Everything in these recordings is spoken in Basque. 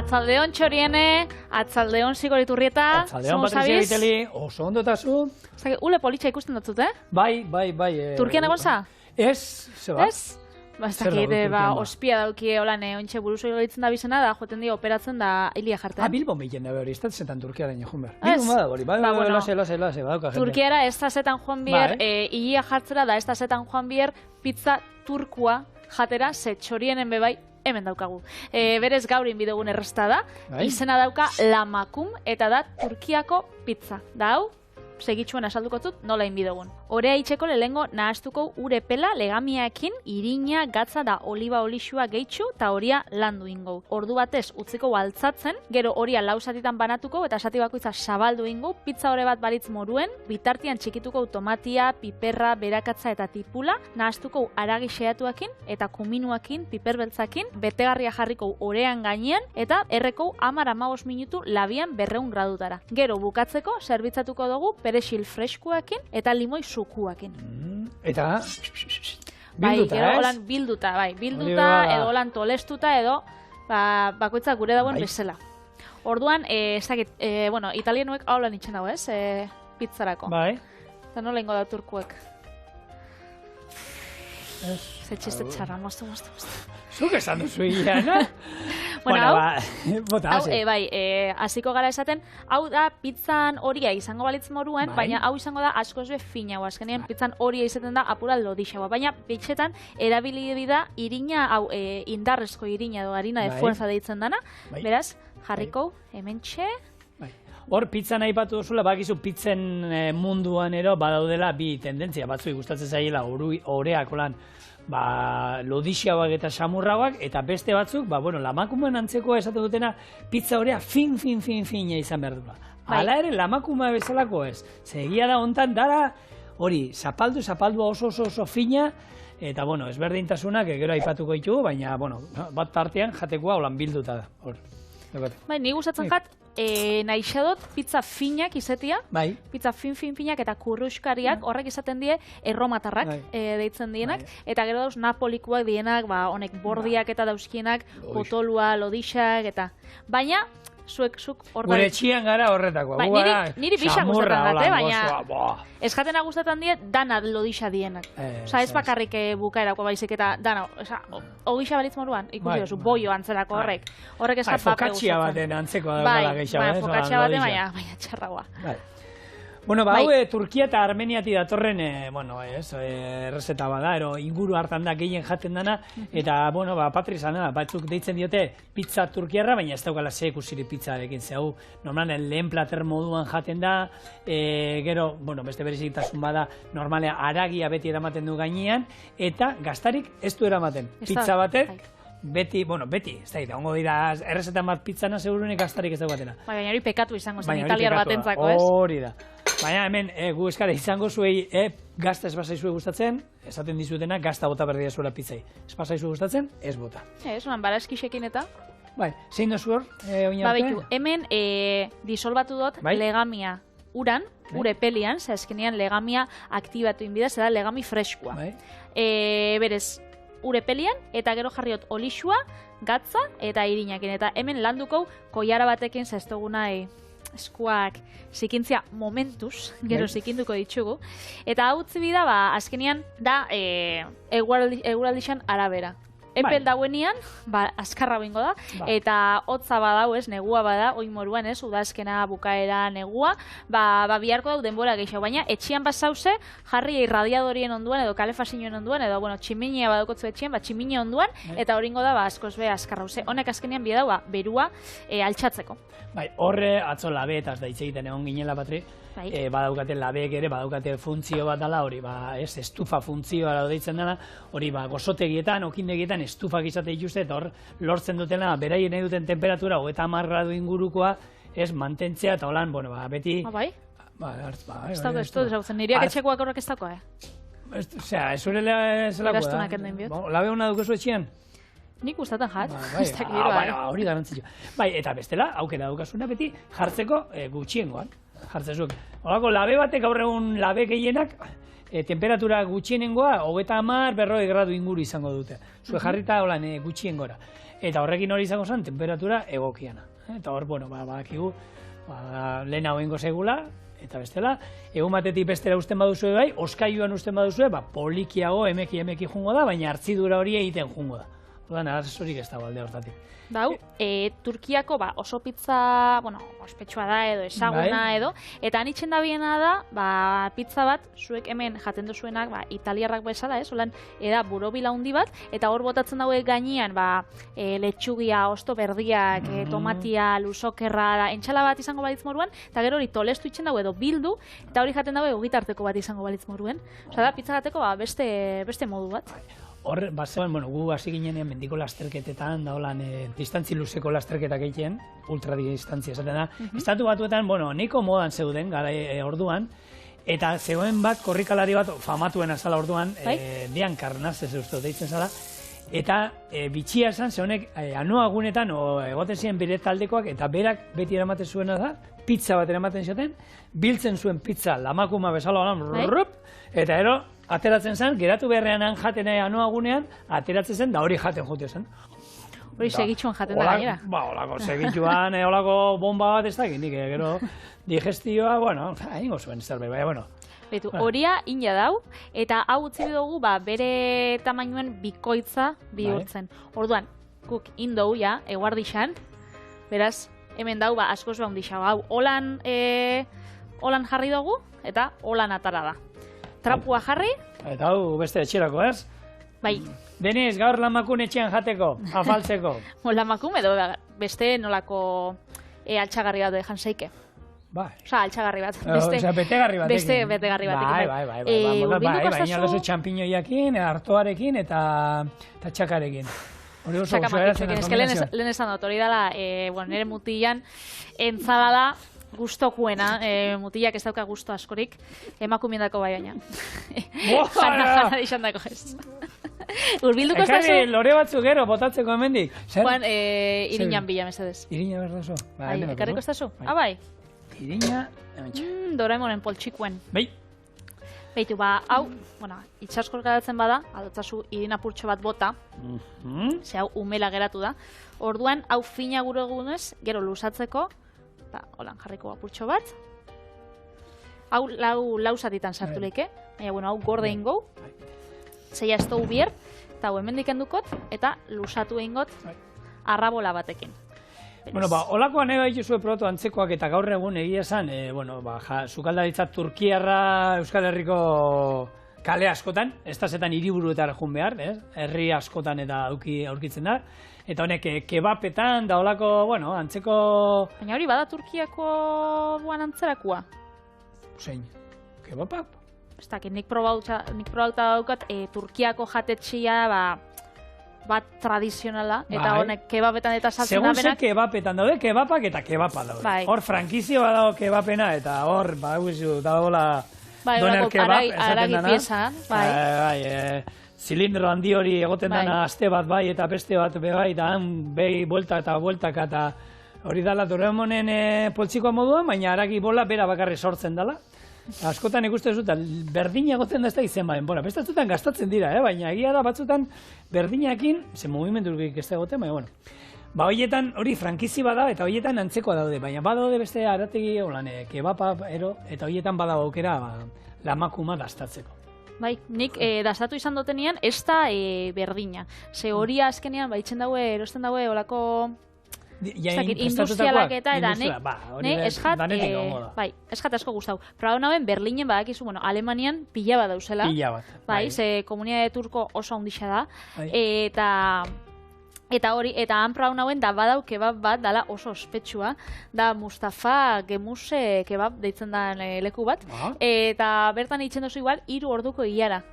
Atzaldeon Txoriene, atzaldeon Zigoriturrieta. Atzaldeon Patrizia Biteli, oso ondotazu. Ule politxa ikusten dut, Bai. Turkian egon za? Ez, zeba. Ez? Ez dakit, ospia daukie holan, ontxe buruzo galitzen da bizena, da joten dio operatzen da hilia jartzen. Bilbon bilen da behori, ez da zetan Turkia den joan behar. Ez? Bilbon bada hori, lase, badauka jende. Turkiara ez da zetan joan bier, hilia jartzera da ez da zetan joan bier, pizza turkua jatera, ze Txorienen bebai, hemen daukagu. Berez gaurin bidegun errezta da, izena dauka Lamakum, eta da Turkiako pizza. Da hau, segitxuen asalduko zut, nola inbidegun. Orea itxeko lehengo nahastuko ure pela legamiaekin, irina, gatza da oliba olixua gehitxu, eta horia landu ingo. Ordu batez utziko altzatzen, gero horia lau satitan banatuko, eta sati bakoitza zabaldu ingo, pizza hore bat baritz moruen, bitartian txikituko tomatia, piperra, berakatza eta tipula, nahastuko aragi xeatuakin, eta kuminuakin, piperbeltzakin, betegarria jarriko orean gainean, eta erreko 10-15 minutu labian 200 gradutara. Gero bukatzeko, zerbitzatuko dugu perexil freskuakin eta limoi sukuakin. Eta bilduta, ez? Bilduta, edo holan tolestuta, edo bakoitza gure dagoen bezala. Orduan, italienuek hau lan itxen dago, ez? Pizzarako. Bai. Eta nola ingo da turkuek. Ze txiste txarra, moztu. Zuk esan duzu hilean, hasiko gara esaten, hau da pizzan horia izango balitz moruen, baina hau izango da askoz be fina, azkenean pizzan horia izaten da apura lodixagoa, baina bitxetan erabili da irina, hau indarrezko irina edo harina de fuerza deitzen dana, beraz, jarriko, hemen txe. Hor, pizzan aipatu duzula, bakizu pitzen munduan ero badaudela bi tendentzia, batzui gustatzen zaiela oreak olan lodixiagoak eta samurragoak, eta beste batzuk, Lamakumen antzeko esaten dutena, pizza horea fina izan behar dula. Hala ere, Lamakuma bezalako ez. Egia da hontan dara, hori, zapaldua oso fina, eta, ezberdintasunak gero aipatuko ditugu, baina, bat tartean jatekoa holan bilduta da. Bai, ni gustatzen jat, naixadot pizza finak izetia, pizza finak eta kurruskariak, horrek izaten die erromatarrak deitzen dienak, eta gero dauz napolikoak dienak, honek bordiak eta dauzkienak, potolua, lodixak eta... Baina, zuk hor gure txian gara horretakoa. Niri pixak gustatzen dut, baina ez jatena gustatzen die dana lodixa dienak. Osa, ez bakarrik bukaerako baizik eta dana, ogixa balitz moruan, ikusi duzu, boio antzerako horrek. Horrek ez jat pape gustatzen. Fokatxia baten antzekoa daukala gehiago. Fokatxia baten, baina txarragoa. Hau Turkia eta Armeniati datorren, errezeta bada, inguru hartan da gehien jaten dana, eta, Patri zana, batzuk deitzen diote pizza turkiarra, baina ez daukala zekusiri pizzarekin, zehau, normalen lehen plater moduan jaten da, gero, beste berezitasun bada, normalea aragia beti eramaten du gainean, eta gaztarik ez du eramaten. Pizza batek, beti, ez da, ongo dira, errezetan bat pizzana segurunik gaztarik ez daugatena. Baina hori pekatu izango zen italiar batentzako, ez? Hori da. Baina hemen, gu eskade izango zuei, gazta ez basaizue gustatzen, esaten dizutena, gazta bota berdia zuela pizzai. Ez basaizue gustatzen, ez bota. Honan, baraskisekin eta? Bai, zein dozu hor, oinarte? Hemen disolbatu dut legamia uran, ure pelian, azkenean legamia aktibatu inbidez, da legami freskua. Berez, ure pelian, eta gero jarriot olixua, gatza eta irinakin. Eta hemen landuko koiara batekin zestoguna eskuak zikintzia momentuz, gero zikinduko ditugu. Eta hau bida, azkenean da eguraldixan arabera. Epel dauenian, azkarra bingo da, eta hotza badau ez, negua bada, oin moruan ez, udazkena bukaera negua, biharko dau denbora gehiago, baina etxian bat zauze, jarri irradiadorien onduan, edo kalefazioen onduan, edo, tximinia badokotzu etxian, tximinia onduan, eta hori ingo da, askoz be azkarra uze. Honek azkenean bida dau, berua altxatzeko. Horre, atzo labeetaz da hitz egiten egon ginela, Patri, badaukate labeek ere, badaukate funtzio bat dela, hori, estufa funtzioa deitzen dela, hori, gozotegietan, okindegietan, estufak izate dituzte, eta hor, lortzen dutena, beraien nahi duten temperatura, 30 gradu ingurukoa, ez mantentzea, eta holan, beti... Bai? Ez dago, ez dut, niriak etxekoak horrek ez dago, Osea, ez hori zelakoa da. Labe hona dukezu etxian? Nik gustatzen jat. Hori garantzitzu. Eta bestela, aukera daukasuna beti jartzeko gutxiengoan. Jartzezuek. Horako labe batek gaur egun labe gehienak temperatura gutxienengoa, 30, 40 gradu inguru izango dute. Zue jarrita holan gutxien gora. Eta horrekin hori izango zen, temperatura egokiana. Eta hor, bueno, badakigu, lehen hau ingo segula, eta bestela, egun batetik bestera usten baduzue bai, oskailuan usten baduzue, polikiago, emeki jungo da, baina hartzidura hori egiten jungo da. Odan, arazorik ez da balde hortatik. Bau, Turkiako oso pizza, ospetsua da edo, esaguna edo, eta anitzen da biena da, pizza bat, zuek hemen jaten duzuenak, italiarrak bezala, holan, eda burobila handi bat, eta hor botatzen daue gainean, letxugia, osto berdiak, tomatia, lusokerra, entxala bat izango balitz moruan, eta gero hori tolestu itzen dago edo bildu, eta hori jaten dago egitarteko bat izango balitz moruen. Osa da, pizza bateko beste modu bat. Hor, bazean, gu hasi ginenean mendiko lasterketetan, da holan, distantzi luzeko lasterketak egiten, ultradistantzia esaten da. Estatu batuetan, nahiko modan zeuden, gara orduan, eta zegoen bat, korrikalari bat, famatuen azala orduan, Dian Karnaz, ez uste deitzen zala, eta bitxia esan, ze honek, anuagunetan, egoten ziren bere taldekoak, eta berak beti eramaten zuena da, pizza bat eramaten zioten, biltzen zuen pizza lamakuma bezala holan, eta ero, ateratzen zen, geratu beharrean jaten anuagunean, ateratzen zen, da hori jaten jute zen. Hori segitxuan jaten da gainera. Olako segitxuan, olako bomba bat ez da gindik, gero digestioa, ingo zuen zerbait, baina, Betu, horia ina dau, eta hau utzi dugu bere tamainuen bikoitza bihurtzen. Orduan, guk indou, eguardixan, beraz, hemen dau, askoz handixau, hau, holan jarri dugu, eta holan atara da. Trapua jarri. Eta hau beste etxerako, ez? Bai. Deniz, gaur lamakun etxean jateko, afaltzeko. Lamakun edo beste nolako altxagarri bat dejan zeike. Bai. Osa, altxagarri bat. Betegarri batekin. Beste betegarri batekin. Bai, baina dozu txampiñoiakin, hartoarekin eta txakarekin. Hori oso guzeratzen kombinazioa. Lehen esan dut, hori dela, nire mutilan entzalada gustokuena, mutilak ez dauka gusto askorik, emakumiendako bai baina. Jana dixandako ez. Urbilduko ez dazu? Ekarri lore batzu gero, botatzeko hemendik. Irinan bila, mesedez. Irina berdazo. Ekarriko ez dazu? Bai. Irina, Doraemonen poltsikuen. Bai. Beitu, hau, itxaskor geratzen bada, adotzazu irina purtxo bat bota, ze hau umela geratu da. Orduan, hau fina gure egunez, gero luzatzeko, holan jarriko apurtxo bat. Hau lau zatitan sartu lehike, baina hau gorde ingo, zeia ez dugu bier, eta hau hemendik endukot, eta luzatu ingot arrabola batekin. Olakoan ega dituzue proto antzekoak eta gaur egun egia esan, sukaldaritza Turkiarra Euskal Herriko kale askotan, ez da zetan hiriburuetara jun behar, herri askotan eta aurkitzen da. Eta honek, kebapetan, da olako, antzeko... Baina hori, bada Turkiako antzerakua? Zein, kebapap? Ez dakit, nik probauta daukat, Turkiako jatetxia, bat tradizionala, eta honek kebapetan eta saltzen da benak. Segun ze kebapetan daude, kebapak eta kebapa daude. Hor frankizio badago kebapena, eta hor, dagoela doner kebap, esaten dana. Zilindro handi hori egoten dana aste bat bai eta beste bat bai, eta han behi buelta eta bueltaka eta hori dala Doraemonen poltsikoa moduan, baina haragi bola bera bakarri sortzen dela. Askotan ikusten zuten, berdina egoten da ez da izen baden, bestatzutan gastatzen dira, baina egia da batzutan berdinakin, ze mugimendurik ez da egoten, baina horietan hori frankizi bada eta horietan antzekoa daude, baina badaude beste arategi kebapa, eta horietan badago aukera lamakuma dastatzeko. Bai, nik dastatu izan dutenian, ez da berdina. Ze hori azkenean, baitzen daue, erosten daue, olako industrialak eta ez jat asko gustau. Prado naben, Berlinen badakizu, Alemanian pila bat dauzela. Pila bat. Bai, ze komunidade turko oso handixa da. Eta hori, eta han prau nauen da badau kebab bat, dala oso ospetsua, da Mustafa Gemuse kebab deitzen da leku bat, eta bertan itzen dozu igual, 3 orduko hilara.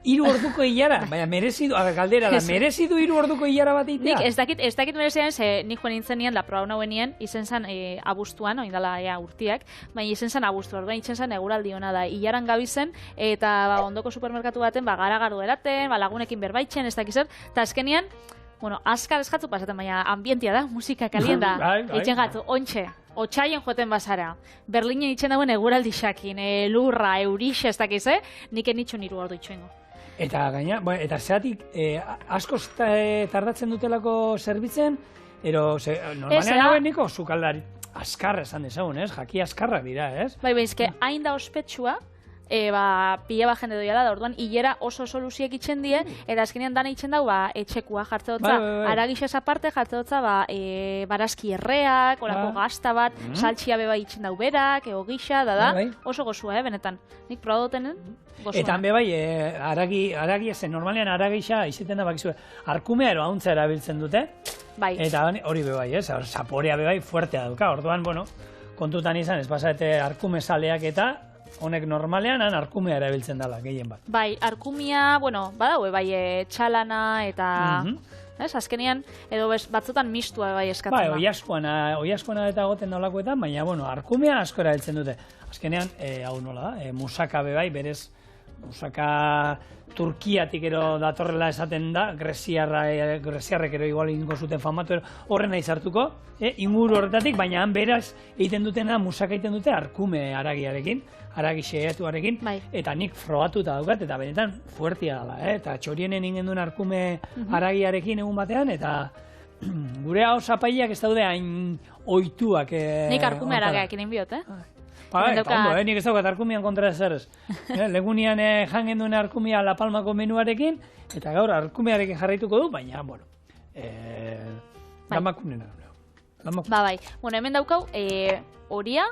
3 orduko hilara? Baina merezidu, galdera da, merezidu 3 orduko hilara bat itea? Nik ez dakit merezidean, ze nik joan nintzen nian, da prau nauenien, izen zan abuztuan, oindala urtiak, baina izen zan abuztuan, izen zan eguraldi hona da, hilaran gabizen, eta ondoko supermerkatu baten, gara-garu eraten, lagunekin berbaitzen, ez dakizer, eta azkenian, azkar ez jatzu pasaten, baina ambientia da, musika kalien da, eitzen jatzu, ontxe. Otsaien joten bazara, Berlinen itxen dauen eguraldixakin, lurra, eurixe, ez dakiz, nik enitxo niru ordu itxoengo. Eta gaina, eta zeatik, askoz tardatzen dutelako zerbitzen, normalean hauen niko zukaldari askarra esan dezagun, ez? Jaki askarrak dira, ez? Bai, hain da ospetsua, pila bat jende doia da, orduan hilera oso luziek itxen die, eta azkenean dana itxen dau, etxekua jartze dutza, aragixez aparte jartze dutza, barazki erreak, olako gazta bat, saltxia beba itxen dau berak, gisa, oso gozua, benetan. Nik proba dutenen, gozua. Eta bai, aragi ezen, normalean aragisa izaten da bakizu, arkumea ero hauntza erabiltzen dute, eta hori bebai, ez? Zaporea bebai fuertea duka, orduan, kontutan izan, ez basate arkume saleak eta honek normalean arkumea erabiltzen dela, gehien bat. Bai, arkumia, badaue, txalana eta... Azkenean, edo batzutan mistua eskatzen da. Bai, oiaskoana eta goten nolakoetan, baina, arkumea asko erabiltzen dute. Azkenean, hau nola da, musaka bebai, berez, musaka Turkiatik ero datorrela esaten da, greziarrek ero igual ingo zuten famatu horren nahi zartuko, inguru horretatik, baina han beraz egiten dutena musaka egiten dute arkume aragiarekin, aragi xeatuarekin, eta nik frogatuta daukat, eta benetan fuertia dela, eta txorienen ingen duen arkume aragiarekin egun batean, eta gure hau zapaiak ez daude hain oituak. Nik arkume aragiak inen biot, Ondo, nik ez daukat arkumian kontra ezerrez. Legunian jangen duen arkumia La Palmako menuarekin, eta gaur arkumearekin jarraituko du, baina, lamakunen. Bai, hemen daukau, horia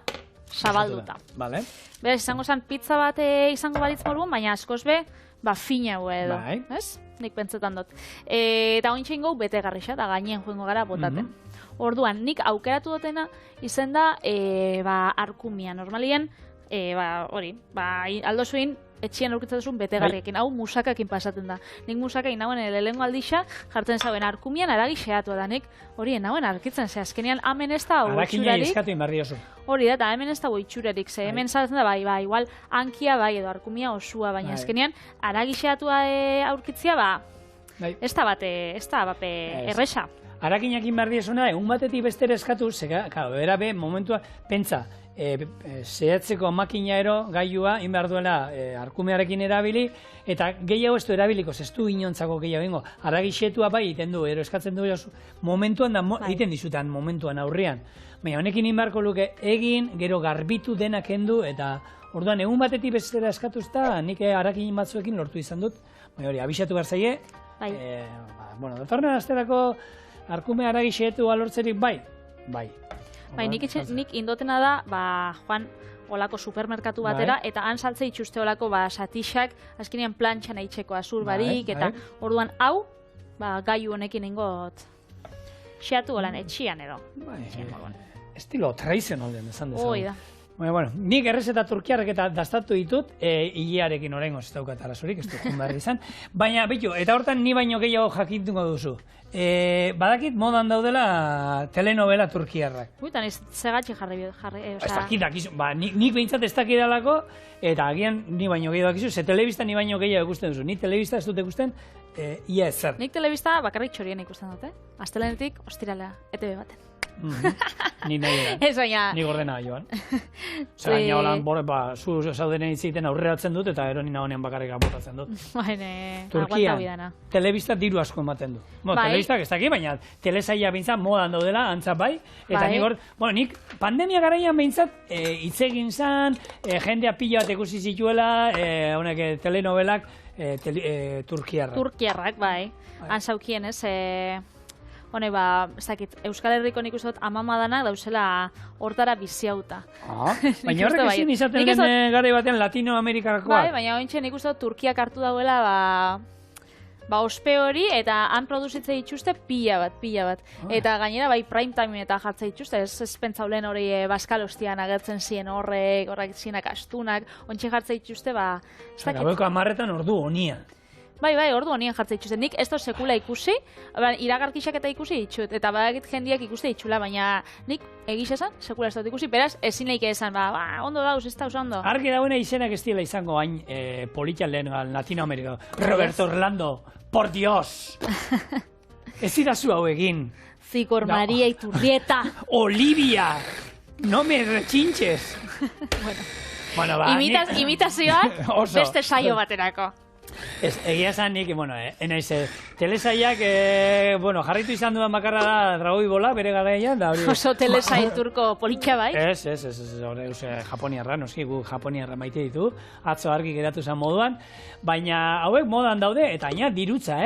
zabalduta. Beraz, izango zen pizza bat izango balitz moruan, baina askoz be, fina edo, ez? Nik pentsetan dut. Eta ointxe ingo bete garrixa, da gainen joingo gara botaten. Orduan, nik aukeratu dutena izen da arkumia. Normalien, aldo zuin, etxian aurkitzen duzun betegarriekin. Hau musakakin pasaten da. Nik musakain nauen lehengo aldixa, jartzen zauen arkumian aragi xeatua da. Nik hori nauen arkitzen, ze azkenean hemen ez da oitxurarik. Eskatu inbarri oso. Hori da, eta hemen ez da oitxurarik, ze hemen zaten da, igual ankia edo arkumia osua, baina azkenean aragi xeatua aurkitzia, ez da bate erresa. Harakinakin behar diezuna, egun batetik bestera eskatu, bera momentua, pentsa, zehatzeko makina gailua, behar duela arkumearekin erabili, eta gehiago ez du erabiliko, ez du inontzako gehiago ingo. Haragi xetua iten du, eskatzen du momentuan, egiten dizutan momentuan aurrian. Baina honekin inbarko luke egin, gero garbitu denak kendu, eta orduan egun batetik bestera eskatuzta, nik harakin batzuekin lortu izan dut, baina hori, abisatu behar zaie, datorren asterako arkume haragi xeetua lortzerik bai. Nik indotena da, joan olako supermerkatu batera, eta han saltze itxuste olako satixak, azkenean plantxan eitzeko azur barik, eta orduan hau, gaiu honekin ingot xeatu olan etxian edo. Estilo tradizional den, esan dezagun. Hoi da. Nik errezeta turkiarrek eta dastatu ditut, hilearekin oraingoz ez daukat arazorik, ez dut behar izan. Baina, betu, eta hortan ni baino gehiago jakintuko duzu. Badakit modan daudela telenovela turkiarrak. Uitan, ez segatxe jarri. Ez dakizu, nik behintzat ez dakidalako, eta agian ni baino gehiago dakizu, ze telebista ni baino gehiago ikusten duzu. Ni telebista ez dut ikusten, ia ezer. Nik telebista bakarrik txorien ikusten dute. Astelenetik, ostirala, ETV baten. Ni nahi da. Ez baina... Ni gordena joan. Zer gaina holan, zu zaudenen itziten aurreratzen dut, eta ero nina honean bakarrik aportatzen dut. Turkian, telebista diru asko ematen du. Telebistak ez dakit, baina telesaia bintzat modan daudela, antza bai. Eta nik pandemia garaian bintzat itzegin zan, jendea pila bat ikusi zituela, honek telenovelak turkiarrak. Turkiarrak, bai. Han zaukien ez... Hone, Euskal Herriko nik uste dut amamadanak dauzela hortara biziauta. Baina horrek ezin izaten den gare batean Latinoamerikakoak. Bai, baina ointxe nik uste dut Turkiak hartu dauela ospe hori, eta han produzitze dituzte pila bat. Eta gainera prime time eta jartze dituzte, ez pentsaulen hori baskalostian agertzen ziren horrek zinak astunak, ontxe jartze dituzte, Gaueko 10 ordu honia. Bai, ordu honien jartze dituzte. Nik ez dut sekula ikusi, iragarkixak eta ikusi ditut, eta badakit jendiak ikuste ditula, baina nik egiz esan, sekula ez dut ikusi, beraz, ezin leike esan, ondo dauz, ez dauz ondo. Argi dauena izenak ez dira izango hain politian lehen Latinoamerika. Roberto Orlando, por Dios! Ez irazu hau egin. Zikor Maria Iturrieta. Olivia! No me rechinches. Bueno, ba, imitazioak beste saio baterako. Egia esan nik, enaiz, telesaiak, jarritu izan duan bakarra da Dragoi Bola, bere garaian, da hori... Oso telesail turko politxa bai? Ez, japoniarra, noski, gu japoniarra maite ditu, atzo argi geratu zen moduan, baina hauek modan daude, eta aina dirutza,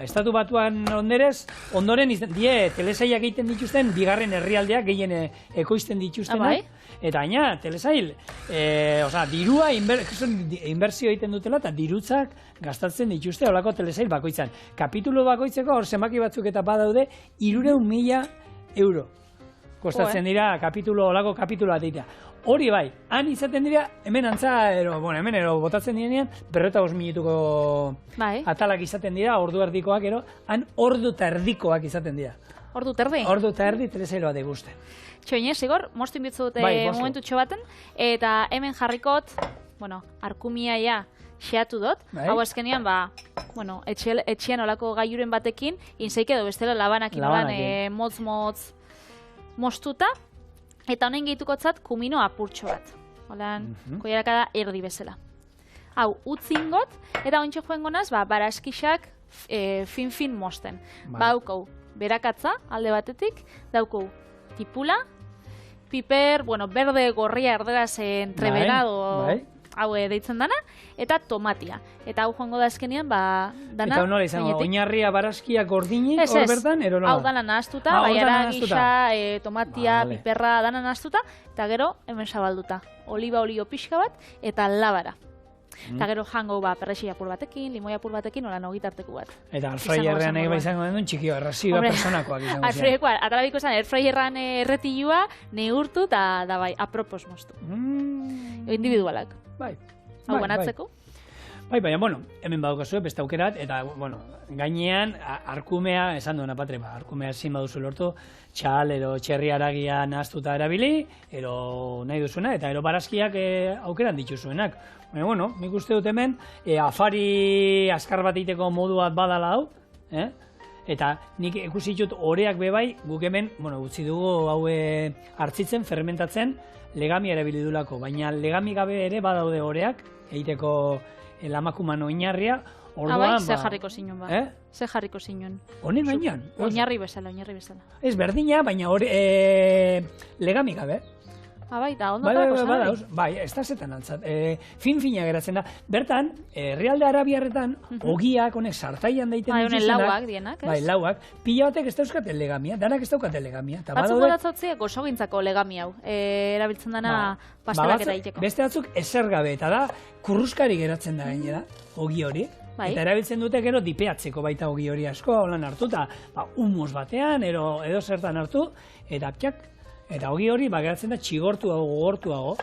estatu batuan ondoren die telesaiak egiten dituzten, bigarren herrialdeak gehien ekoizten dituztenak, eta aina, telesail, dirua inbertsio egiten dutela, eta dirutzak gastatzen dituzte olako telesail bakoitzan. Kapitulu bakoitzeko hor zenbaki batzuk eta badaude 300.000 euro. Kostatzen dira olako kapitulua deitea. Hori bai, han izaten dira, hemen botatzen direnean, 500 minutuko atalak izaten dira, ordu erdikoak, han ordu eta erdikoak izaten dira. Ordu eta erdi? Ordu eta erdi telesail bat egusten. Txoinez, Igor, mostu inbitzu dute momentutxo baten, eta hemen jarrikot, arkumiaia xeatu dut, hau azkenean, etxean olako gaiuren batekin, inzeik edo bestela labanakin motz-motz mostuta, eta honen gehitukotzat kumino apurtxo bat. Holan, koiarakada erdi bezala. Hau, utzingot, eta ontsa joen gonaz, baraskixak fin-fin mosten. Baukau, berakatza, alde batetik, daukau, tipula, piper, berde gorria erderaz entrebenado, hau deitzen dana, eta tomatia. Eta hau joango da azkenean, dana... Eta nola izango, oinarria baraskiak gordinik, hor bertan, ero nola? Hau dana nahaztuta, baiara gisa, tomatia, piperra, dana nahaztuta, eta gero, hemen zabalduta. Oliba olio pixka bat, eta labara. Eta gero jango perrexi apur batekin, limoi apur batekin, hola nogitarteko bat. Eta alfraierrean egin izango den txikio, errazioa personakoak izango zen. Alfraierrean, atalabiko zen, alfraierrean erretilua, neurtu, eta da bai, apropos moztu. Individualak. Bai. Hau banatzeko? Baina, hemen badukazue, beste aukerat, eta, gainean, arkumea, esan duena patre, arkumea ezin baduzu lortu, txal, ero txerri haragia nahaztuta erabili, ero nahi duzuna, eta ero barazkiak aukeran dituzuenak. Baina, nik uste dut hemen, afari azkar bat egiteko modu bat badala hau, eta nik ikusi ditut oreak bebai, guk hemen, utzi dugu hau hartzitzen, fermentatzen, legami erabili dulako, baina legami gabe ere badaude oreak, egiteko lamakuman oinarria, orduan... Ze jarriko zinun ba? Ze jarriko zinun? Honen gainean? Oinarri bezala. Ez berdina, baina legami gabe. Bai, da, ondo tarako zara. Bai, ez da zetan altzat. Fin-fina geratzen da. Bertan, herrialde arabiarretan, ogiak, honek sartaian daiten dituztenak. Lauak dienak, ez? Bai, lauak. Pila batek ez dauzkaten legamia, danak ez daukaten legamia. Batzuk goratzatziak gozogintzako legami hau. Erabiltzen dana pastelak eta iteko. Beste batzuk ezer gabe, eta da, kurruskari geratzen da gainera, ogi hori. Eta erabiltzen dute gero dipeatzeko baita ogi hori asko, holan hartuta, humus batean, edo zertan hartu, eta ptiak, eta ogi hori geratzen da txigortuago, gogortuago.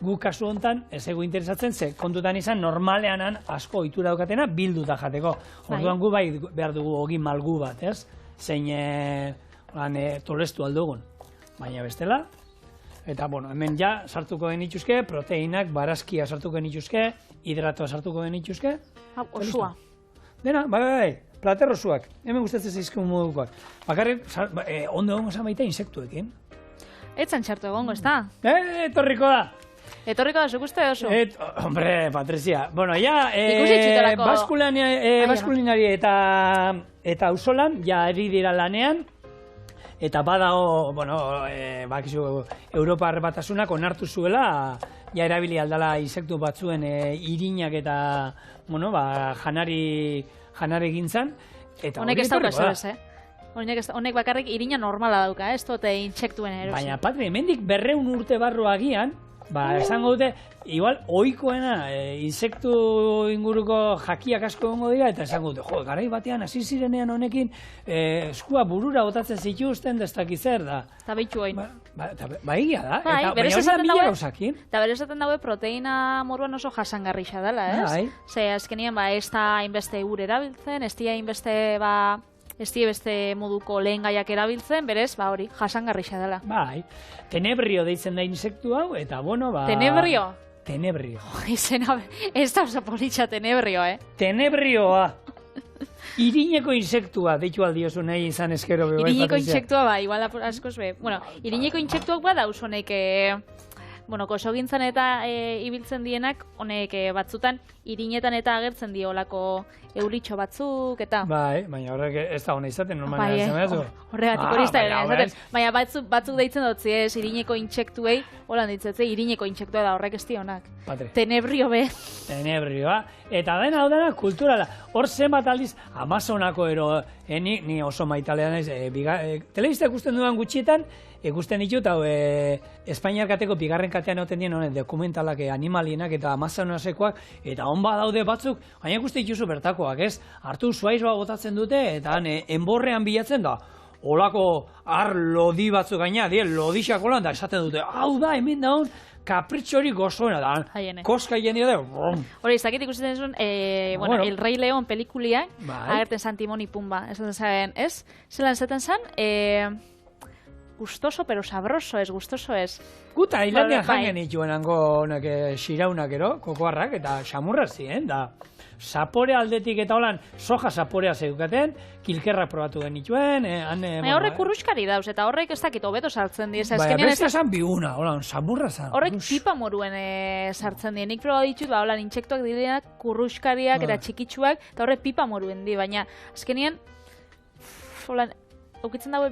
Gu kasu honetan, ez egu interesatzen, ze kontutan izan normaleanan asko ohitura daukatena bilduta jateko. Orduan gu bai behar dugu ogi malgu bat, ez? Zein tolestu aldugun. Baina bestela, eta hemen ja sartuko genituzke, proteinak, barazkia sartuko genituzke, hidratoa sartuko genituzke. Osua. Dena, bai, plater osuak. Hemen gustatzen zaizkun modukoak. Bakarrik, ondo egongo zan baita insektuekin. Etzan txartu egongo, ez da? Etorriko da. Etorriko da, zuk uste oso? Hombre, Patricia. Bueno, ja, baskulinari baskulinari eta auzolan, ja eri dira lanean, eta badago, bakizu, Europar Batasunak onartu zuela, ja erabili aldala insektu batzuen irinak eta, janari gintzan. Honek ez dauka ez, Honek bakarrik irina normala dauka, ez dute intsektuen erosi. Baina, Patri, hemendik 200 urte barru agian, esango dute, igual, ohikoena, insektu inguruko jakiak asko egongo dira, eta esango dute, garai batean, hasi zirenean honekin, eskua burura botatzen zituzten, destak izer da. Eta behitu hain. Egia da, baina hori da mila gauzakin. Eta bere esaten daue proteina moruan oso jasangarrixa dela, ez? Ze, azkenien, ez da hainbeste ur erabiltzen, ez dira hainbeste, ez die beste moduko lehen gaiak erabiltzen, berez, hori, jasangarrixa dela. Bai, tenebrio deitzen da insektu hau, eta Tenebrio? Tenebrio. Izena, ez da oso politxa tenebrio, Tenebrioa. Irineko insektua, deitu aldiozu nahi izan eskero. Irineko insektua, ba, igual askoz be. Bueno, irineko insektuak bada honek, bueno, kosogintzan eta ibiltzen dienak, honek batzutan, irinetan eta agertzen diolako euritxo batzuk, eta... Bai, baina horrek ez da hona izaten, normalen ez emazu. Horregatik hori izaten, baina batzuk deitzen dutzi ez, irineko intsektuei, holan ditzetze, irineko intsektua da horrek ez dionak. Tenebrio be. Tenebrioa, eta dena dena kulturala. Hor zenbat aldiz, Amazonako ero, ni oso maitalea naiz, telebista ikusten dudan gutxietan, ikusten ditut, hau, Espainiar kateko bigarren katean egoten dien honen dokumentalak animalienak eta Amazonasekoak, eta hon daude batzuk, gaina ikusten dituzu bertakoak, ez? Hartu zuaiz bat botatzen dute, eta enborrean bilatzen da, olako lodi batzuk gaina, lodixak holan, da esaten dute, hau da, hemen da hon, kapritxori gozoena da, koska hien dira da. Hori, ez dakit ikusten zuen, bueno, El Rey León pelikuliak, agerten San Timón y Pumba, ez? Zelan zaten zan, gustoso, pero sabroso ez, gustoso ez. Guta, Tailandian jangen ituen hango xiraunak ero, kokoarrak, eta xamurra ziren, da zapore aldetik eta holan soja zaporea zeukaten, kilkerrak probatu genituen. Horrek kurruskari dauz, eta horrek ez dakit hobeto sartzen diez. Baina bestia zan biguna, holan, zamurra zan. Horrek pipa moruen sartzen die. Nik proba ditut, holan, intsektuak direnak, kurruskariak eta txikitsuak, eta horrek pipa moruen di, baina azkenien, holan, eukitzen badaue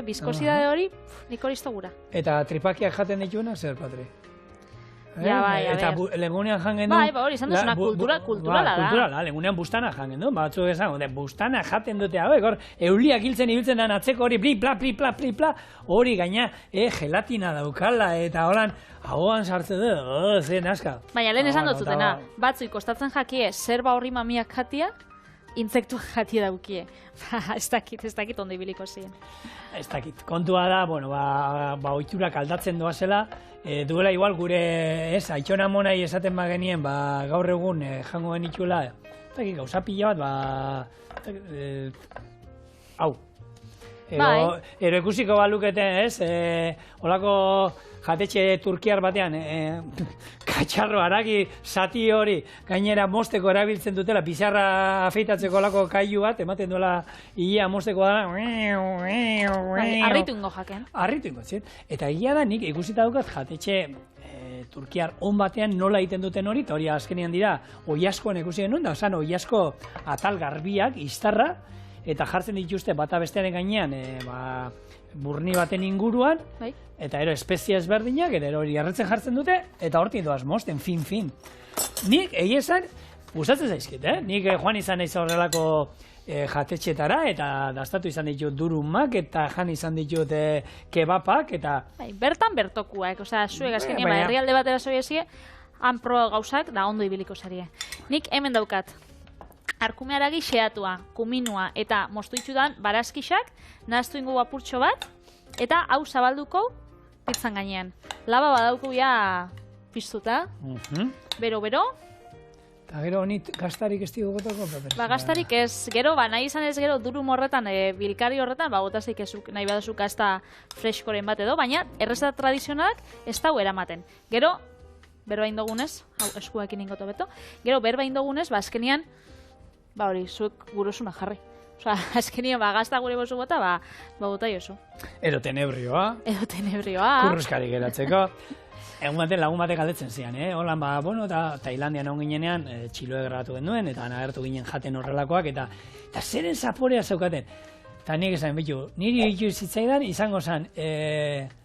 bizkosidade hori, nik hori iztogura. Eta tripakiak jaten dituena, zer, Patri? Ja, bai, eta legunean jangen du... Bai, hori, izan duzuna kulturala da. Kulturala, legunean bustana jangen du, batzuk esan, bustana jaten dute hauek, hor, euliak hiltzen ibiltzen dan atzeko hori, pli, pla, hori gaina, gelatina daukala, eta holan, hauan sartzen du, zen aska. Baina, lehen esan dutzutena, batzuik kostatzen jakie, zerba horri mamiak jatia, intsektuak jati daukie. Ez dakit ondo ibiliko ziren. Ez dakit. Kontua da, bueno, oiturak aldatzen doazela, duela igual gure, Aitona Monai esaten bagenien, gaur egun jango genituela, ez dakit, gauza pila bat, hau. Ero ikusiko baluketen, ez? Olako jatetxe turkiar batean, katxarro haragi zati hori gainera mosteko erabiltzen dutela, pizarra afeitatzeko olako kailu bat, ematen duela ia mosteko da. Arritu ingo jaken. Arritu ingo, zin. Eta ia da nik ikusita dukat jatetxe turkiar on batean nola egiten duten hori, eta hori azkenean dira oiaskoan ikusi genuen, da osan oiasko atal garbiak, iztarra, eta jartzen dituzte bata bestearen gainean burni baten inguruan, eta ero espezie ezberdinak, ero hori erretzen jartzen dute, eta hortik doaz mosten, fin. Nik, esan, gustatzen zaizkit, Nik joan izan naiz horrelako jatetxetara, eta dastatu izan ditut durumak, eta jan izan ditut kebapak, eta... Bertan bertokuak, zuek azkenien, herrialde batera zoiezie, han proba gauzak, da ondo ibiliko zarie. Nik hemen daukat, arkumearagi xeatua, kuminua eta mostuitzudan barazkixak, nahaztu ingo apurtxo bat, eta hau zabalduko pizzan gainean. Laba badauko ja piztuta, bero. Eta gero honit gastarik ez digu gotako? Gastarik ez, gero, nahi izan ez gero durum horretan, bilkari horretan, botazik nahi badazuk gazta freskoren bat edo, baina errezeta tradizionalak ez dau eramaten. Gero, berbain dogunez, hau eskuekin ingoto beto, gero berbain dogunez, azkenian, hori, zuek gurosuna jarri. Azkenien, gazta gure bozu bota, bota jozu. Ero tenebrioa. Kurruskari geratzeko. Egun baten lagun batek galdetzen zian, Holan, eta Tailandian hon ginenean, txiloe grabatu genuen, eta nagertu ginen jaten horrelakoak, eta zeren zaporea zeukaten. Eta nik esan, bitu, niri ditu zitzaidan, izango zen,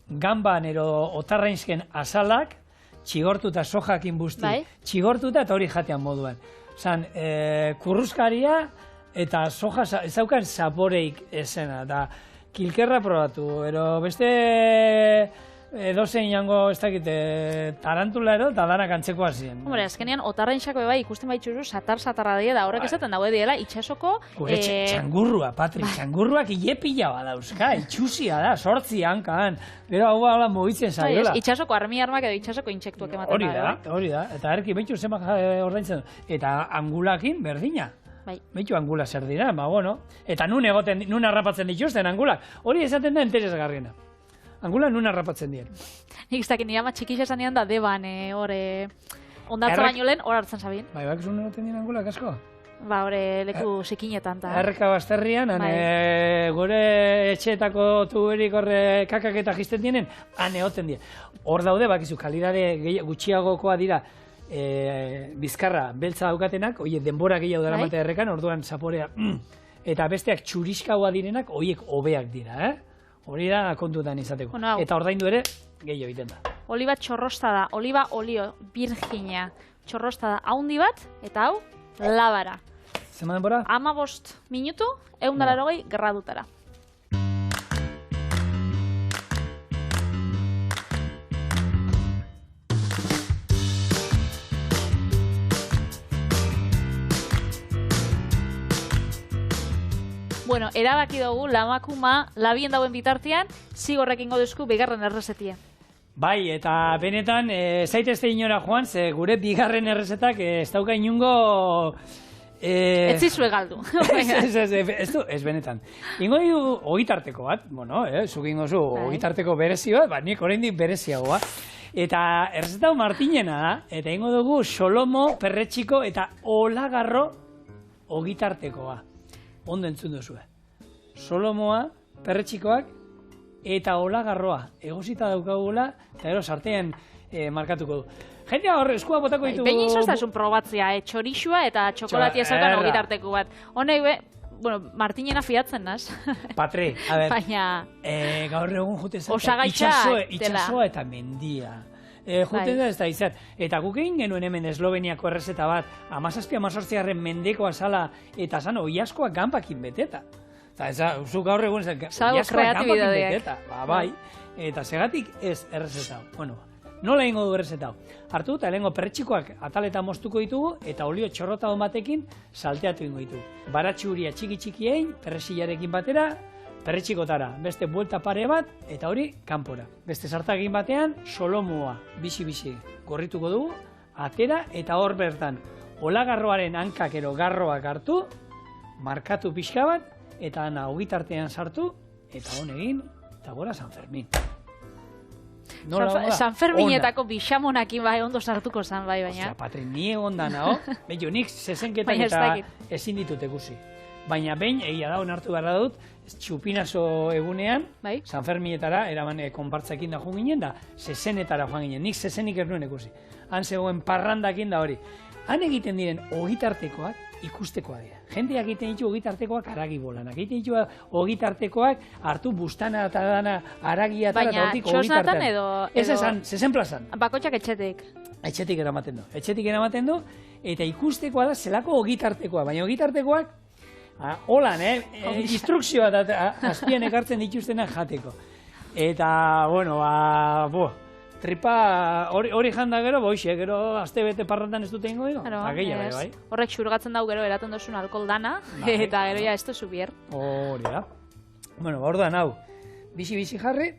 gamban ero otarrainzken azalak, txigortu eta sojakin busti, txigortuta eta hori jatean moduan. Zan, kurruskaria eta soja ezaukan zaporeik esena, eta kilkerra probatu, ero beste edozein jango, ez dakit, tarantula ero, eta danak antzekoa ziren. Hombre, azkenean, otarrainxako ikusten baitxuru, satarra die, da horrek esaten daue diela, itxasoko... Txangurrua, Patri, txangurruak ilepila badauzka, itxusia da, 8 hankan, pero hau hala mugitzen zaiola. Itxasoko armi armak edo itxasoko intsektuak ematen da. Hori da, eta erki behitu zemak ordaintzen du, eta angulakin berdina. Behitu angula zer dira, eta nun harrapatzen dituzten angulak, hori esaten da interesgarriena. Angula nun harrapatzen dien. Nik iztakin nire ama txikix esan nian da deban, ondatza baino lehen, hor hartzen zabien. Bak zuen egoten dien angulak asko? ba, hori leku zikinetan. Erreka Basterrian, gure etxeetako tuberik horre kakak eta jisten dienen, han egoten dira. Hor daude, bakizu, kalidade gutxiagokoa dira, bizkarra beltza daukatenak, oie, denbora gehiago dara mate errekan, orduan zaporea, eta besteak txuriskaua direnak, oiek hobeak dira, hori da kontutan izateko. Eta ordaindu ere, gehiago egiten da. Oliba txorrosta da, oliba olio, virginia, txorrosta da, haundi bat, eta hau, labara. Zema denbora? 15 minutu, 180 gradutara. Bueno, erabaki dugu, lamakuma, labien dauen bitartean, zigorrekin goduzku bigarren errezetia. Bai, eta benetan, zaitezte inora joan, ze gure bigarren errezetak ez dauka inungo... Ez zizue galdu. Ez benetan. Ingo du ogitarteko bat, bueno, zuk ingo zu ogitarteko berezi bat, nik oraindik bereziagoa. Eta errezetau Martinena da, eta ingo dugu solomo, perretxiko eta olagarro ogitartekoa. Ondo entzun duzue. Solomoa, perretxikoak eta olagarroa. Egosita daukagula, eta gero sartean markatuko du. Jendea hor eskua botako ditu... Behin izoztasun probatzea, txorixua eta txokolatia zautan ogitarteko bat. Honek bueno, Martinena fiatzen naz. Patre, a ber, baina... gaur egun juten zen, itxasoa eta mendia. Juten da ez da izan. Eta guk egin genuen hemen Esloveniako errezeta bat, 17-18 mendekoa zala, eta zan oiaskoa ganbakin beteta. Eta zu gaur egun zen, oiaskoa ganbakin beteta. Bai, eta segatik ez errezeta. Bueno, nola egingo du errezetau? Hartu eta lehengo perretxikoak ataleta moztuko ditugu eta olio txorrota batekin salteatu ingo ditugu. Baratxuria txiki-txikiein, perresillarekin batera, perretxikotara. Beste buelta pare bat eta hori kanpora. Beste sartakin batean, solomoa, bizi-bizi gorrituko dugu, atera eta hor bertan olagarroaren hankakero garroak hartu, markatu pixka bat, eta ana ogitartean sartu, eta honegin, eta gora San Fermin. San Ferminetako bixamonakin bai ondo sartuko zan bai, baina. Ostia, Patri, ni egondan hau, behin nik zezenketan eta ezin ditut egusi. Baina behin, egia da, onartu gara dut, txupinazo egunean, San Ferminetara, eraman konpartzakin da joan ginen, da zezenetara joan ginen, nik zezenik ez nuen ekusi. Han zegoen parrandakin da hori. Han egiten diren ogitartekoak ikustekoa dira. Jendeak egiten ditu ogitartekoak haragi bolanak, egiten ditu ogitartekoak hartu bustana eta dana haragia eta hortik ogitartean. Baina txosnatan edo... Ez esan, zezen plazan. Bakotxak etxetik. Etxetik eramaten du, eta ikustekoa da zelako ogitartekoa, baina ogitartekoak holan, instrukzioa da azpian ekartzen dituztenak jateko. Eta, bueno, tripa hori janda gero, boixe, gero azte bete parrantan ez dute ingo digo? Bai. Horrek xurgatzen dau gero eraten duzun alkohol dana, eta gero ja ez duzu bier. Hori da. Bueno, orduan hau, bizi-bizi jarri,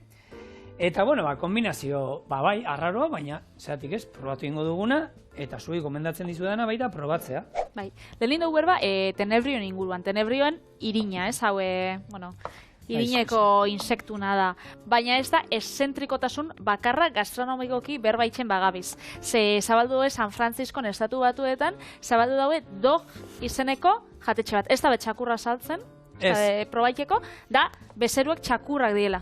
eta, bueno, kombinazio, bai, arraroa, baina, zeratik ez, probatu ingo duguna, eta zui gomendatzen dizudana baita probatzea. Bai, lehen dugu berba, tenebrioen inguruan, tenebrioen irina, ez, hau, bueno... Irineko insektuna da, baina ez da eszentrikotasun bakarra gastronomikoki berbaitzen bagabiz. Ze zabaldu daue San Franciscon estatu batuetan, zabaldu daue dog izeneko jatetxe bat. Ez da txakurra saltzen, probaiteko, da bezeruek txakurrak diela.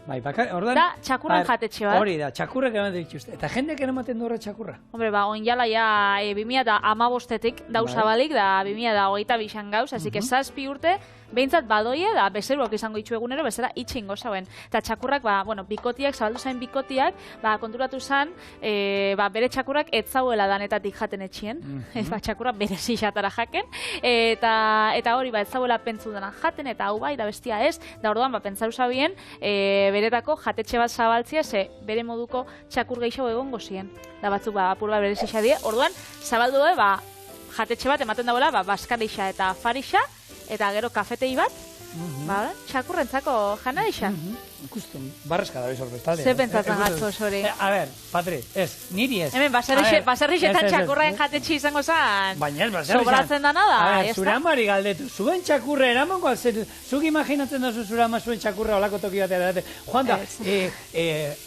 Bai, ordan... Da txakurran jatetxe bat. Hori da, txakurrak ematen dituzte. Eta jendek eramaten du horre txakurra? Hombre, oinjala ja 2015 dauzabalik, da 2022 gauz, así que 7 urte, behintzat badoie, da bezeruak izango itxu egunero, bezera itxingo zauen. Eta txakurrak, bueno, bikotiak, zabaldu zain bikotiak, konturatu zan, bere txakurrak ez zauela danetatik jaten etxien, txakurrak bere zixatara jaken, eta hori, ez zauela pentsu dena jaten, eta hau bai, da bestia ez, da orduan, pentsau zabien, beretako jatetxe bat zabaltzia, ze bere moduko txakur gehiago egongo ziren. Da batzuk, apur bat bere zixadie, orduan, zabaldu daue, jatetxe bat ematen dauela, baskarixa eta farixa, eta gero kafetei bat, txakurrentzako jana isa. Ikusten, barrezka da bizor bestalde. Ze pentsatzen gatzo, sori. A ber, Patri, ez, niri ez. Hemen, baserrixetan txakurren jatetxe izango zan. Baina ez, baserrixetan. Sobratzen dana da. A ber, zure amari galdetu, zuen txakurre eramango alzen, zuk imaginatzen duzu zure ama zuen txakurra olako toki batera. Joan da,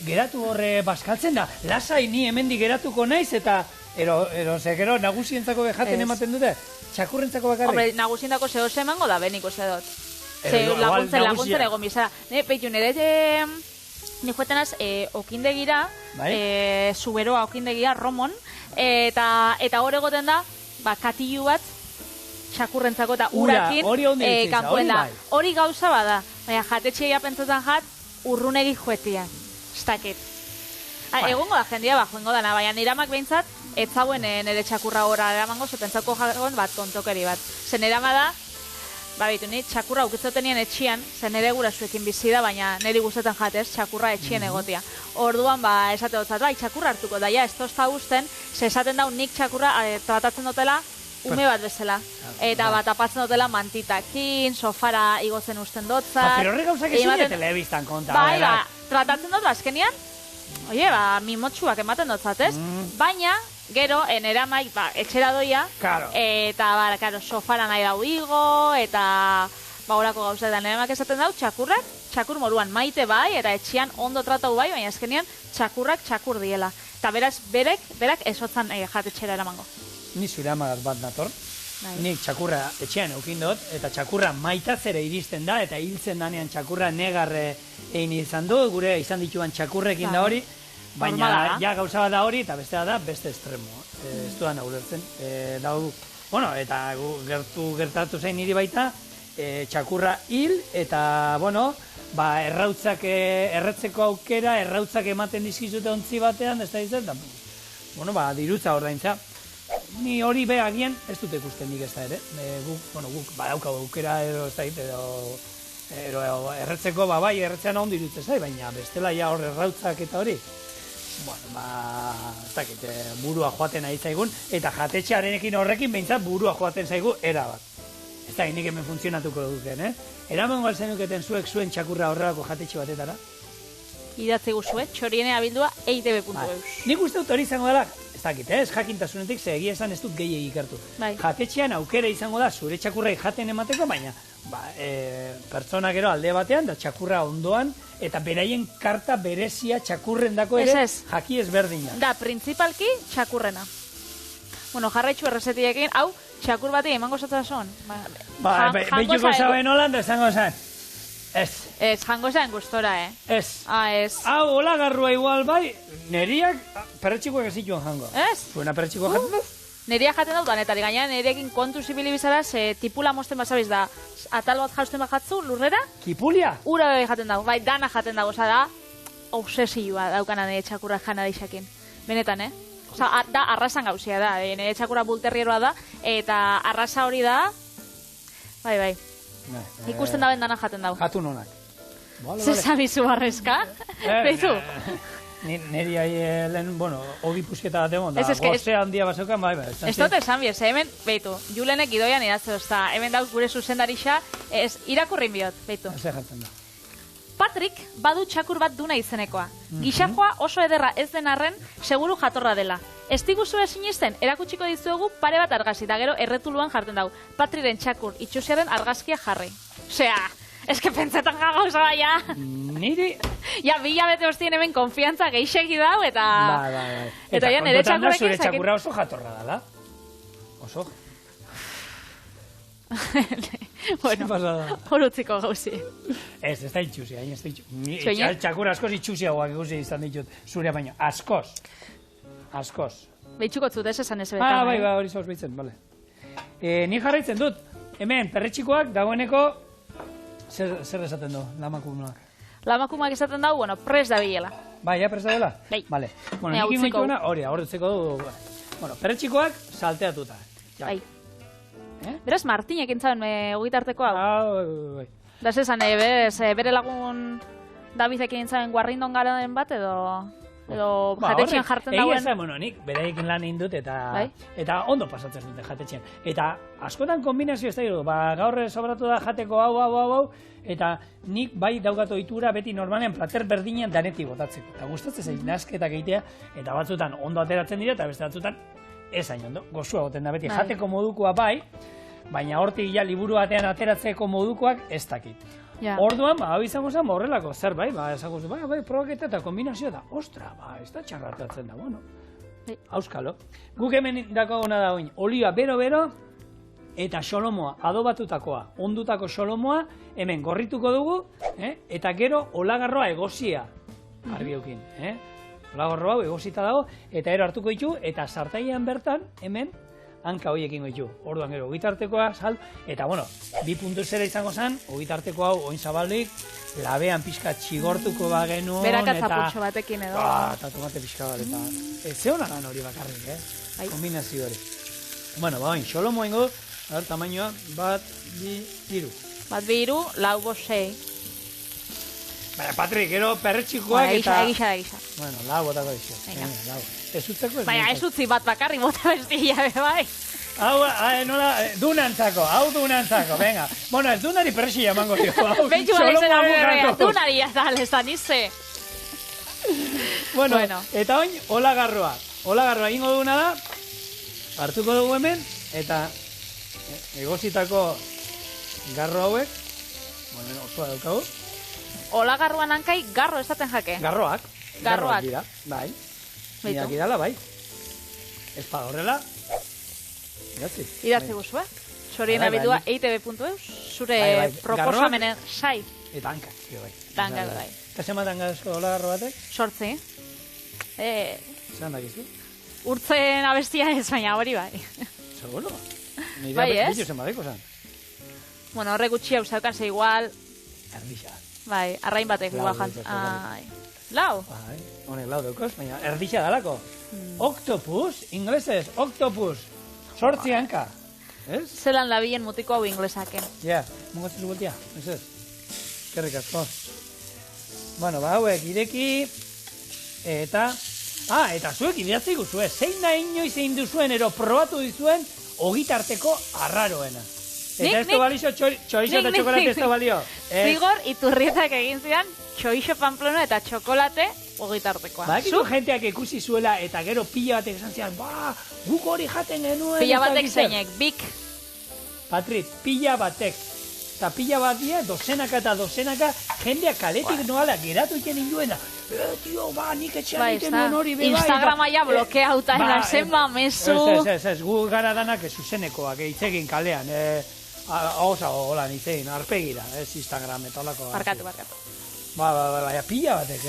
geratu horre baskaltzen da, lasai ni hemendik geratuko naiz eta Ero, zekero, nagusientzako jaten ematen dute, txakurrentzako bakarrik. Hombre, nagusientzako zehose emango da, benik uste dut. Laguntzen egon bizara. Peitu, nire ni juetenaz okindegira, zuberoa okindegira, Romon, eta hor egoten da, katillu bat, txakurrentzako eta urakin kanpoen da. Hori gauza bada, baina jatetxeia pentsotan urrunegi juetia. Estakit. Egongo da jendia joengo dana, baina niramak behintzat, ez zauen nire txakurra gora eramango, ze pentsako jagon bat tontokeri bat. Zen nirama da, bitu, ni txakurra ukitzotenien etxian, zen nire gurasuekin bizi da, baina niri guztetan jatez, txakurra etxien egotia. Orduan, esate dutzat, txakurra hartuko, da, ez tozta guzten, ze esaten dau nik txakurra tratatzen dutela, ume bat bezala. Eta tapatzen dutela mantitakin, sofara igotzen usten dotzat. Pero horre gauzak ez dute telebistan konta. Tratatzen dut, azkenian, mimotxuak ematen dotzat, ez? Baina, gero, nera maik, etxera doia, eta, sofara nahi dau igo, eta, horako gauzetan, nera maik esaten dau, txakurrak, txakur moruan maite bai, eta etxean ondo tratau bai, baina azkenian, txakurrak txakur diela. Eta beraz, berak esotzan jatetxera eramango. Ni zure amagaz bat nator, nik txakurra etxean eukin dut, eta txakurra maitatzere iristen da, eta hiltzen danean txakurra negarre egin izan du, gure izan dituan txakurrekin da hori, baina ja gauza bat da hori, eta bestea da beste estremo, ez dudan ulertzen. Bueno, eta gertatu zain niri baita, txakurra hil, eta, bueno, errautzak erretzeko aukera, errautzak ematen dizkizute ontzi batean, ez da izan, bueno, dirutza ordaintza. Ni hori agian ez dute ikusten nik ez da ere. Guk badauka aukera ez da edo erretzeko, erretzean ondo irutzen zai, baina bestela ja hor errautzak eta hori. Bueno, ez dakit, burua joaten ari zaigun, eta jatetxearenekin horrekin behintzat burua joaten zaigu erabat. Ez da, nik hemen funtzionatuko duken, Eraman galzenuketen zuen txakurra horrelako jatetxe batetara? Idatzi guzue, txoriene abildua eitb.eus. Nik uste dut hori izango dela, ez dakit, ez jakintasunetik, ze egia esan ez dut gehiagik ikertu. Jatetxean aukera izango da, zure txakurrai jaten emateko, baina pertsona gero alde batean, da txakurra ondoan, eta beraien karta berezia txakurren dako ere, jaki ezberdina. Da, printzipalki, txakurrena. Bueno, jarraitxu errezetiekin, hau, txakur bati emango zatzen son. Behituko zaben holanda, esango zen. Ez, jango zen gustora, Ez. Ez. Hau, hola garrua igual bai, neriak perretxikoak ez zituen jango. Ez? Zuena perretxikoak jaten duz? Neriak jaten dut, danetari gaina nerekin kontu zibili bizara, ze tipula mosten basabiz da, atal bat jausten bat jatzu, lurrera? Kipulia? Ura bebe jaten dago, bai, dana jaten dago, oza da, obsesioa daukana nire txakurra jana deixakin. Benetan, Oza, da, arrasan gauzia da, nire txakurra bulterrieroa da, eta arrasa hori da, bai. Ikusten daben dana jaten dago. Jatu nonak. Zer zabizu barrezka? Beizu? Neri lehen, bueno, hobi pusketa bat emon, da goze handia basaukan, bai. Ez dut esan biez, hemen, beitu, Julenek idoian idatze ozta, hemen dauz gure zuzendarixa, irakurrin biot, beitu. Ez jaten da. Patrick badu txakur bat duna izenekoa. Gixakoa oso ederra ez den arren, seguru jatorra dela. Ez diguzu sinisten, erakutsiko dizuegu pare bat argazki, da gero erretuluan jartzen dau. Patriren txakur itxusiaren argazkia jarri. Osea, eske pentsetan gauza baina. Niri... Ja, bila bete hostien hemen konfiantza geixegi dau, eta... Bai. Eta ja, nire txakurrekin... Zure txakurra oso jatorra dala. Oso. Bueno, horutziko gauzi. Ez da itxusia, ez da itxusia. Txakur askoz itxusiagoak ikusi izan ditut, zure baino, askoz. Behitxuko zut, ez esan ez betan. Bai, hori zauz behitzen, bale. Ni jarraitzen dut, hemen, perretxikoak dagoeneko, zer esaten du, lamakumak? Lamakumak esaten dau, bueno, pres da bilela. Bai, pres da bilela? Bai. Bale. Bueno, nik ingoituna, hori, horretzeko du. Bueno, perretxikoak salteatuta. Bai. Beraz, Martinek entzaben ogitarteko hau. Bai. Da zesan, bere lagun Davidekin entzaben guarrindon garen bat, edo jatetxean jartzen dauen. Egia bueno, nik bereekin lan egin dut eta ondo pasatzen dute jatetxean. Eta askotan kombinazio ez da gaur sobratu da jateko hau, eta nik bai daugato ohitura beti normalean plater berdinean danetik botatzeko. Eta gustatzen zait nasketak egitea, eta batzutan ondo ateratzen dira, eta beste batzutan ez hain ondo. Gozua goten da beti jateko modukoa bai, baina hortik ja liburu batean ateratzeko modukoak ez dakit. Orduan, hau izango zen, horrelako zerbait, esango zen, bai, probaketa eta kombinazioa da, ostra, ez da txarratatzen da, bueno. Auskalo. Guk hemen dako gona da oin, olioa bero-bero, eta xolomoa, adobatutakoa, ondutako xolomoa, hemen gorrituko dugu, eta gero olagarroa egozia, argi eukin. Olagarroa hau egozita dago, eta ero hartuko ditu, eta sartailean bertan, hemen, hanka hoiekin ditu. Orduan gero, ogitartekoa, eta bueno, 2.0 izango zen, ogitarteko hau, oin zabaldik, labean pixka txigortuko bagenuen, Berakatza batekin edo. Eta tomate pixka bat, eta ze hona gan hori bakarrik, kombinazio hori. Bueno, oin, xolomo ingo, tamainoa, 1, 2, 3. 1, 2, 3, 4, 5, 6. Baina, Patrik, gero perretxikoak eta... Egisa. Bueno, lau botako dixo. Ez utzeko ez... Baina, ez utzi bat bakarri bota bestia, bai. Hau, nola, dunantzako, venga. Bueno, ez dunari perretxia emango dio. Bentsu balezen aburrea, dunari azal, ez da nize. Bueno, eta oin, olagarroa. Olagarroa egingo duguna da, hartuko dugu hemen, eta egozitako garro hauek, bueno, osoa daukagu. Olagarroan hankai, garro esaten jake. Garroak dira, bai. Minak idala, bai. Ez pa horrela, idatzi guzu, Sorien abidua eitb.eus, zure proposamenen sai. Eta hankak, bai. Hankak, bai. Eta zematan gazko olagarro batek? 8. Zeran dakizu? Urtzen abestia ez, baina hori bai. Seguro? Bai, ez? Bitu zemateko zan? Bueno, horre gutxi hau zaukan ze igual... Erdixa. Bai, arrain batek guba jantzen. Lau? Bai, honek lau daukos, baina erdixa dalako. Octopus, inglesez, octopus. 8 hanka. Ez? Zelan labilen mutiko hau inglesaken. Ja, mongatzen zugutia, ez ez? Kerrik asko. Bueno, hauek ireki, eta... eta zuek idatzi guzue, zein da inoiz zein duzuen, ero probatu dizuen, ogitarteko arraroena. Eta ez balixo txorizo eta txokolate ez da balio. Zigor, Iturrietak egin zidan, txorizo pamplona eta txokolate ogitartekoa. Badakiko jenteak ikusi zuela eta gero pila batek esan zidan, guk hori jaten genuen. Pila batek zeinek, bik. Patrit, pila batek. Eta pila bat dia, dozenaka eta dozenaka, jendeak kaletik noala geratu iken induena. Tio, nik etxean iten nuen hori beba. Instagrama ja blokeauta erazen ba, mesu. Ez, gu gara danak zuzenekoak, eitzegin kalean. Osa, hola, nitzein, arpegira, ez Instagram eta olako. Barkatu. Baina, pila batek,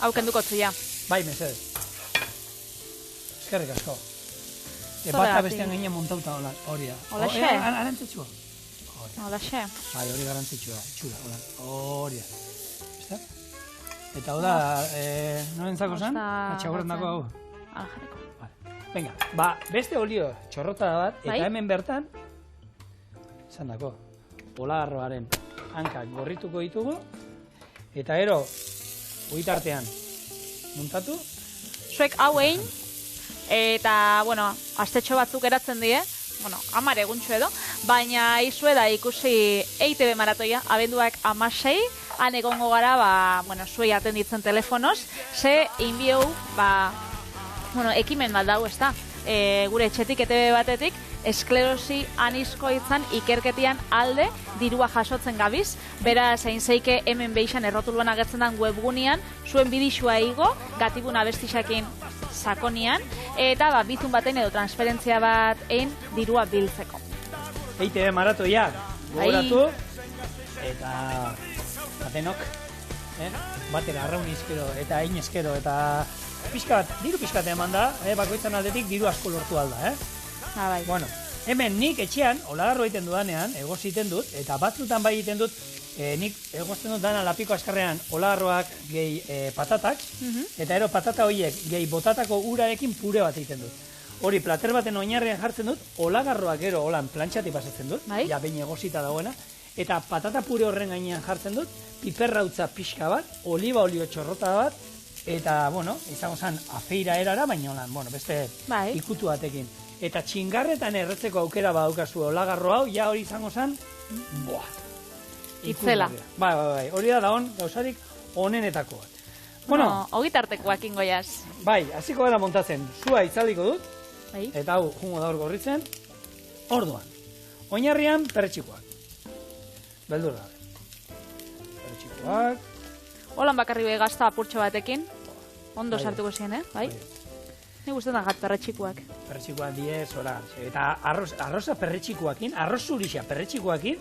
Hau kenduko tzu, ja. Bai, mesez. Eskerrik asko. Bata bestean ginen montauta hori da. Hola, xe. Arantzitsua. Hola, xe. Bai, hori garantzitsua, txura, hori da. Eta hau da, norentzako zen? Atxagurren dako hau. Aljareko. Venga, beste olio txorrota bat, eta hemen bertan, zan dako, olagarroaren hankak gorrituko ditugu, eta ero, ogitartean muntatu. Zuek hau egin, eta, bueno, astetxo batzuk eratzen die, bueno, 10 eguntxo edo, baina izue da ikusi EITB maratoia, abenduak 16, han egongo gara, bueno, zuei atenditzen telefonoz, ze inbieu, bueno, ekimen bat dago, ez da, gure etxetik ETB batetik, esklerosi aniskoitzan ikerketian alde dirua jasotzen gabiz, beraz zein zeike hemen beixan errotuluan agertzen den webgunean, zuen bidixua igo, gatibun abestisakin sakonian, eta bizun batein edo transferentzia bat egin dirua biltzeko. EITB maratoia, gogoratu, eta batenok, batera arraun izkero, eta hain eskero, eta diru pixkat eman da, bakoitzan aldetik diru asko lortu alda, Bai. Bueno, hemen nik etxean, olagarro egiten dudanean, egoz egiten dut, eta batzutan bai egiten dut, nik egozten dut dana lapiko askarrean olagarroak gehi patatak, eta ero patata horiek gehi botatako urarekin pure bat egiten dut. Hori plater baten oinarrean jartzen dut, olagarroak gero holan plantxati pasatzen dut, ja behin egozita dagoena, eta patata pure horren gainean jartzen dut, piperrautza pixka bat, oliba olio txorrota bat, eta, bueno, izango zen afeira erara, baina holan, bueno, beste ikutu batekin. Eta txingarretan erretzeko aukera badaukazu olagarro hau, ja hori izango zen, itzela. Bai, hori da daun, gauzarik onenetako bat. Bueno, ogitartekoak ingoiaz. Bai, hasiko gara montatzen, zua itzaliko dut, eta hau jungo da hor gorritzen, orduan, oinarrian perretxikoak. Beldur gabe. Perretxikoak. Holan bakarri gazta apurtxo batekin, ondo sartuko ziren, bai? Ni gustatzen gat perretxikuak. Perretxikuak diez, ora. Eta arroza perretxikuakin, arroz zurixa perretxikuakin,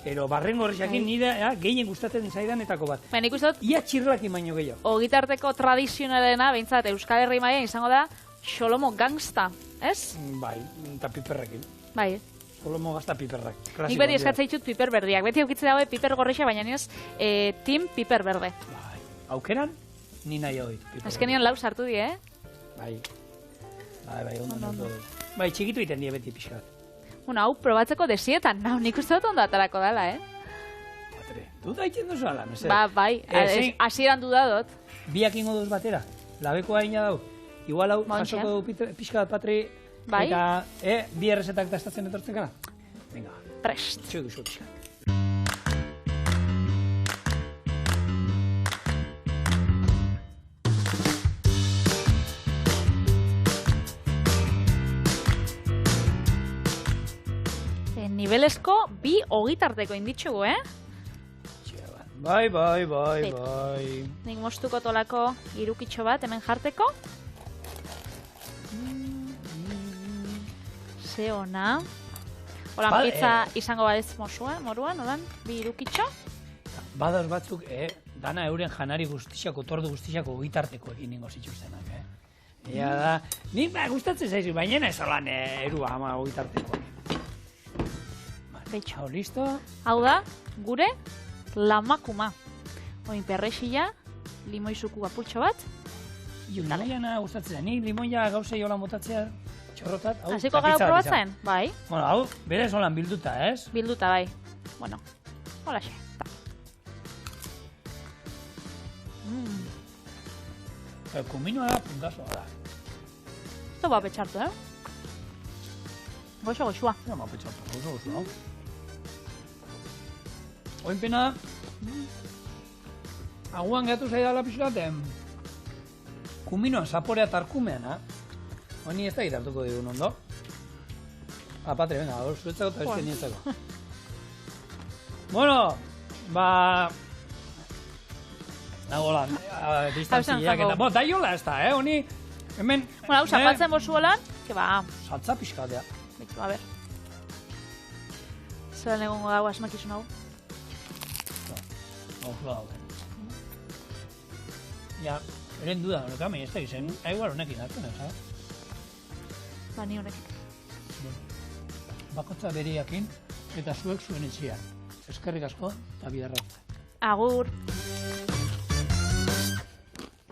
ero barrengo horrexakin nire gehien gustatzen zaidanetako bat. Baina nik uste dut, Ia txirlakin baino gehiago. ogitarteko tradizionalena, behintzat Euskal Herri mailan izango da, Xolomo gangsta, ez? Bai, eta piperrekin. Bai. Xolomo gazta piperrak. Nik beti eskatzea ditut piper berdiak. Beti aukitze dago piper gorrixa, baina nioz tim piper berde. Bai, aukeran, ni nahi hau ditu. Azkenian lau sartu die, Bai, ondo. Bai, txikitu iten die beti pixkat. Bueno, hau probatzeko desietan, nik uste dut ondo atarako dala, Patre, duda iten duzu ala, mesede? Ba, bai, hasieran duda dut. Biak ingo duz batera, labekoa ina dau. Igual hau, jasoko du pixkat, Patri, Bai. eta, bi errezetak dastatzen etortzen gara? Venga, Prest. txugu zu pixkat. Nibelesko bi ogitarteko inditxugu, Bai. Nik mostuko tolako irukitxo bat hemen jarteko. Ze ona. Horan pizza izango badez moruan, horan, bi irukitxo. Badauz batzuk, dana euren janari guztixako, tordu guztixako ogitarteko egin ningo zituztenak, Ea da, nik gustatzen zaizu, baina ez holan erua ama ogitarteko. Betxo. Hau, listo? Hau da, gure lamakuma. Oin perrexila, limoizuku apurtxo bat. Limoiana gustatzen, nik limoia gauzei holan botatzea txorrotat. Hasiko gara probatzen? Bai. Bueno, hau, berez holan bilduta, ez? Bilduta, bai. Bueno, holaxe. Kuminoa da, puntazoa da. Esto ba petxartu, Goxua. Ja, ma petxartu, goxua. Oinpena, aguan gehatu zaidala pixkaten, kuminoa zaporea tarkumean, honi ez da gitartuko digun ondo. Patre, venga, zuretzako eta beste nietzako. Bueno, nagolan, distantziak eta, da jola ez da, honi, hemen... Bueno, hau, zapatzen bozuolan, que ba... Saltza pixkatea. Betxo, a ber. Zeran egongo dago asmakizun hau. Gauzua daude. Ja, eren duda, horrekame, ez da gizen, igual honekin hartzen ez, Ba, ni honekin. Bakotza beriakin eta zuek zuen etxean. Eskerrik asko, eta bidarra. Agur.